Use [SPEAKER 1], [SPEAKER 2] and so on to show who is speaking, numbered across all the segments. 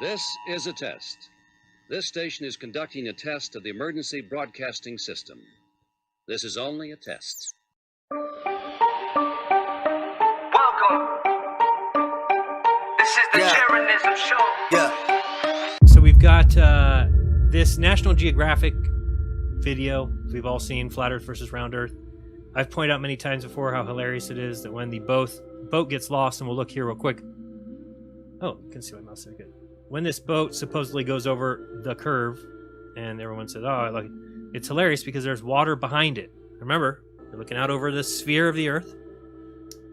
[SPEAKER 1] This is a test. This station is conducting a test of the emergency broadcasting system. This is only a test.
[SPEAKER 2] Welcome. This is the Jeranism show.
[SPEAKER 3] So we've got this National Geographic video we've all seen, Flat Earth versus Round Earth. I've pointed out many times before how hilarious it is that when the boat gets lost, and we'll look here real quick. Oh, you can see my mouse there, good. When this boat supposedly goes over the curve, and everyone says, oh, look, it's hilarious because there's water behind it. Remember, you're looking out over the sphere of the Earth,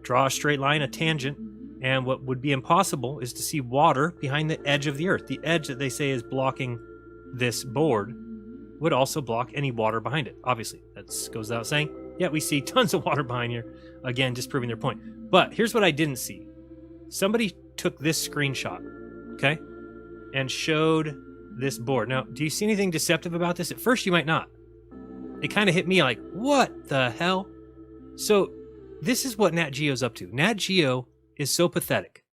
[SPEAKER 3] draw a straight line, a tangent, and what would be impossible is to see water behind the edge of the Earth. The edge that they say is blocking this board would also block any water behind it. Obviously, that goes without saying. Yeah, we see tons of water behind here. Again, just proving their point. But here's what I didn't see. Somebody took this screenshot, okay, and showed this board. Now, do you see anything deceptive about this? At first, you might not. It kind of hit me like, what the hell? So this is what Nat Geo's up to. Nat Geo is so pathetic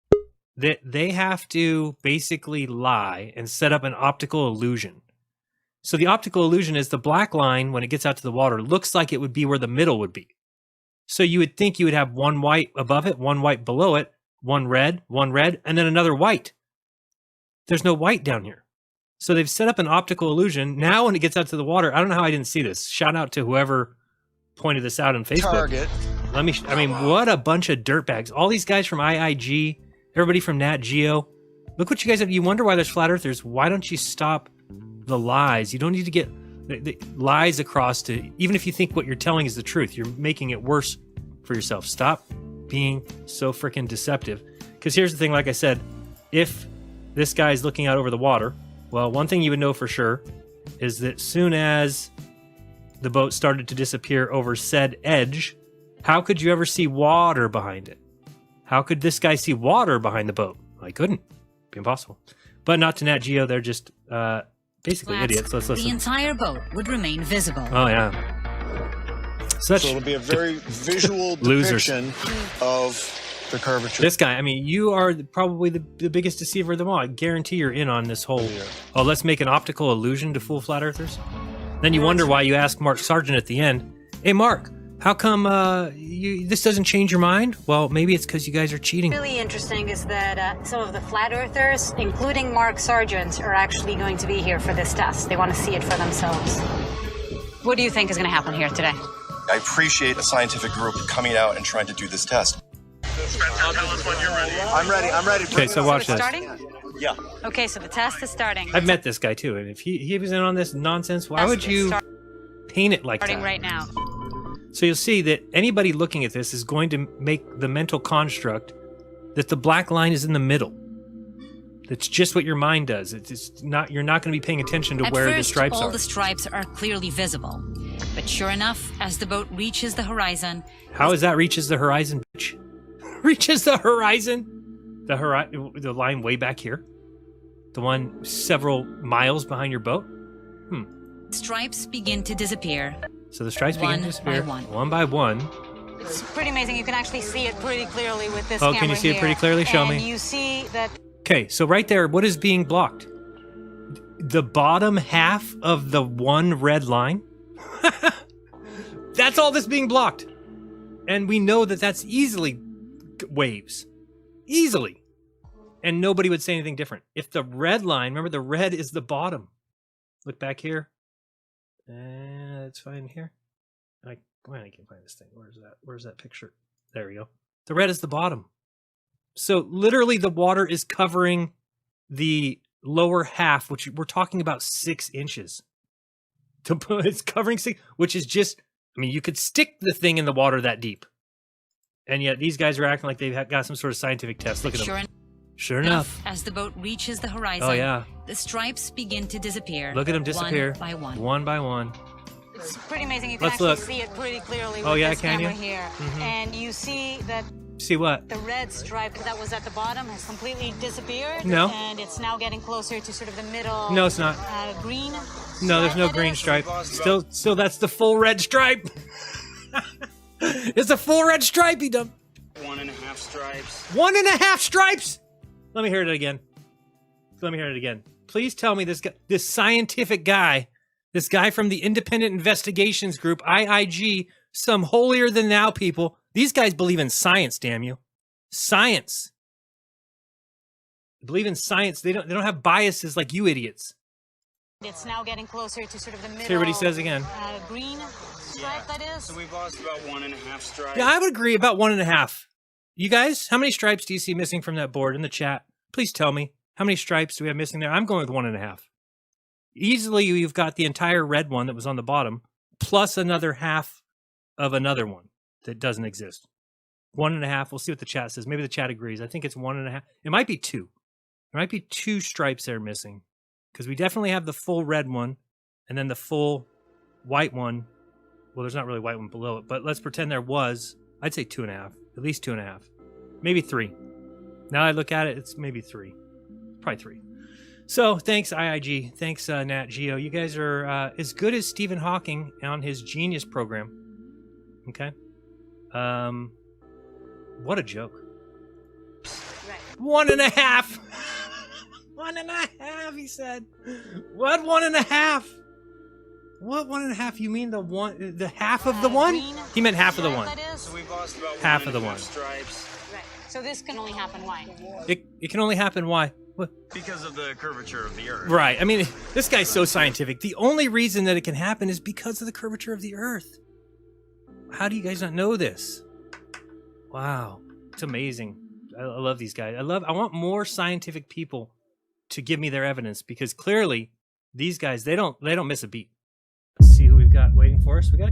[SPEAKER 3] that they have to basically lie and set up an optical illusion. So the optical illusion is the black line, when it gets out to the water, looks like it would be where the middle would be. So you would think you would have one white above it, one white below it, one red, and then another white. There's no white down here. So they've set up an optical illusion. Now when it gets out to the water, I don't know how I didn't see this. Shout out to whoever pointed this out on Facebook.
[SPEAKER 4] Target.
[SPEAKER 3] I mean, what a bunch of dirtbags. All these guys from IIG, everybody from Nat Geo. Look what you guys have. You wonder why there's flat earthers. Why don't you stop the lies? You don't need to get the lies across to, even if you think what you're telling is the truth, you're making it worse for yourself. Stop being so freaking deceptive. Because here's the thing, like I said, if this guy's looking out over the water, well, one thing you would know for sure is that soon as the boat started to disappear over said edge, how could you ever see water behind it? How could this guy see water behind the boat? I couldn't. It'd be impossible. But not to Nat Geo, they're just basically idiots. Let's listen.
[SPEAKER 5] The entire boat would remain visible.
[SPEAKER 3] Oh, yeah.
[SPEAKER 4] So it'll be a very visual depiction of the curvature.
[SPEAKER 3] This guy, I mean, you are probably the biggest deceiver of them all. I guarantee you're in on this whole, oh, let's make an optical illusion to fool flat earthers. Then you wonder why you ask Mark Sargent at the end, hey, Mark, how come this doesn't change your mind? Well, maybe it's because you guys are cheating.
[SPEAKER 6] Really interesting is that some of the flat earthers, including Mark Sargent, are actually going to be here for this test. They want to see it for themselves. What do you think is going to happen here today?
[SPEAKER 7] I appreciate a scientific group coming out and trying to do this test.
[SPEAKER 2] Spencer, tell us when you're ready.
[SPEAKER 4] I'm ready.
[SPEAKER 3] Okay, so watch this.
[SPEAKER 6] Starting?
[SPEAKER 7] Yeah.
[SPEAKER 6] Okay, so the test is starting.
[SPEAKER 3] I've met this guy too, and if he was in on this nonsense, why would you paint it like that?
[SPEAKER 6] Starting right now.
[SPEAKER 3] So you'll see that anybody looking at this is going to make the mental construct that the black line is in the middle. That's just what your mind does. It's not. You're not going to be paying attention to where the stripes are.
[SPEAKER 5] All the stripes are clearly visible. But sure enough, as the boat reaches the horizon...
[SPEAKER 3] How is that reaches the horizon, bitch? Reaches the horizon? The line way back here? The one several miles behind your boat?
[SPEAKER 5] Stripes begin to disappear.
[SPEAKER 3] So the stripes begin to disappear one by one.
[SPEAKER 6] It's pretty amazing. You can actually see it pretty clearly with this camera.
[SPEAKER 3] Oh, can you see it pretty clearly? Show me.
[SPEAKER 6] And you see that...
[SPEAKER 3] Okay, so right there, what is being blocked? The bottom half of the one red line? That's all that's being blocked. And we know that that's easily waves. Easily. And nobody would say anything different. If the red line, remember the red is the bottom. Look back here. It's fine here. I can't find this thing. Where's that picture? There we go. The red is the bottom. So literally the water is covering the lower half, which we're talking about 6 inches. It's covering 6, which is just, I mean, you could stick the thing in the water that deep. And yet these guys are acting like they've got some sort of scientific test. Look at them. Sure enough.
[SPEAKER 5] As the boat reaches the horizon,
[SPEAKER 3] oh, yeah.
[SPEAKER 5] The stripes begin to disappear.
[SPEAKER 3] Look at them disappear.
[SPEAKER 5] One by one.
[SPEAKER 3] One by one.
[SPEAKER 6] It's pretty amazing. You can actually see it pretty clearly with this camera here. And you see that...
[SPEAKER 3] See what?
[SPEAKER 6] The red stripe that was at the bottom has completely disappeared.
[SPEAKER 3] No.
[SPEAKER 6] And it's now getting closer to sort of the middle.
[SPEAKER 3] No, it's not.
[SPEAKER 6] Green.
[SPEAKER 3] No, there's no green stripe. Still, that's the full red stripe. It's a full red stripe, you dumb.
[SPEAKER 8] 1.5 stripes.
[SPEAKER 3] 1.5 stripes? Let me hear it again. Let me hear it again. Please tell me this guy, this scientific guy, this guy from the Independent Investigations Group, IIG, some holier than thou people. These guys believe in science, damn you. Science. They believe in science. They don't have biases like you idiots.
[SPEAKER 6] It's now getting closer to sort of the middle.
[SPEAKER 3] Hear what he says again.
[SPEAKER 6] Green stripe, that is.
[SPEAKER 8] So we've lost about 1.5 stripes.
[SPEAKER 3] Yeah, I would agree, about 1.5. You guys, how many stripes do you see missing from that board in the chat? Please tell me. How many stripes do we have missing there? I'm going with 1.5. Easily, you've got the entire red one that was on the bottom, plus another half of another one that doesn't exist. 1.5. We'll see what the chat says. Maybe the chat agrees. I think it's 1.5. It might be 2. There might be 2 stripes that are missing, because we definitely have the full red one, and then the full white one. Well, there's not really a white one below it, but let's pretend there was. I'd say 2.5. At least 2.5. Maybe 3. Now I look at it, it's maybe 3. Probably 3. So thanks, IIG. Thanks, Nat Geo. You guys are as good as Stephen Hawking on his Genius program. Okay. What a joke.
[SPEAKER 6] Right.
[SPEAKER 3] 1.5. 1.5, he said. What 1.5? What 1.5? You mean the half of the one? He meant half of the one.
[SPEAKER 8] So we've lost about
[SPEAKER 3] Half of the
[SPEAKER 8] 1.5
[SPEAKER 3] one.
[SPEAKER 8] stripes.
[SPEAKER 6] Right. So this can only happen why?
[SPEAKER 3] It can only happen why? What?
[SPEAKER 8] Because of the curvature of the Earth.
[SPEAKER 3] Right. I mean, this guy's so scientific. The only reason that it can happen is because of the curvature of the Earth. How do you guys not know this? Wow. It's amazing. I love these guys. I want more scientific people to give me their evidence, because clearly these guys, they don't miss a beat. Let's see who we've got waiting for us. We got a couple